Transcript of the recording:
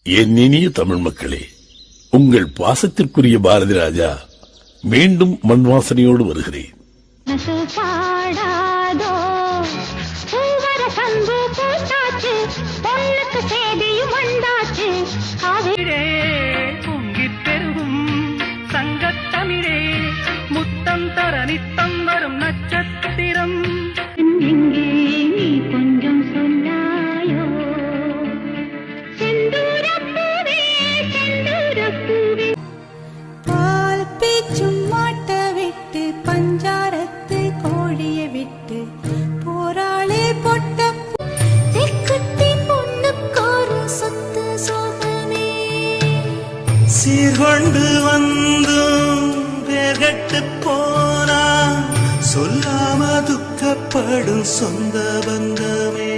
என் இனிய தமிழ் மக்களே, உங்கள் பாசத்திற்குரிய பாரதி ராஜா மீண்டும் மண் வாசனையோடு வருகிறேன். சங்கத்தமிழே முத்தம் தர நித்தம் வரும் நட்சத்திரம் எங்கே நீ கொஞ்சம் சொன்னாயோ செந்தூரப்பூவே செந்தூரப்பூவே பால் பேச்சும் மாட்ட விட்டு பஞ்சாரத்து கோழியை விட்டு போராளே பொட்ட தெக்குத்தி பொண்ணுக்காரு சொத்து சோகமே சீர்கொண்டு வந்தும் வேர்கட்டு போனா சொல்லாம துக்கப்படும் சொந்த பந்தமே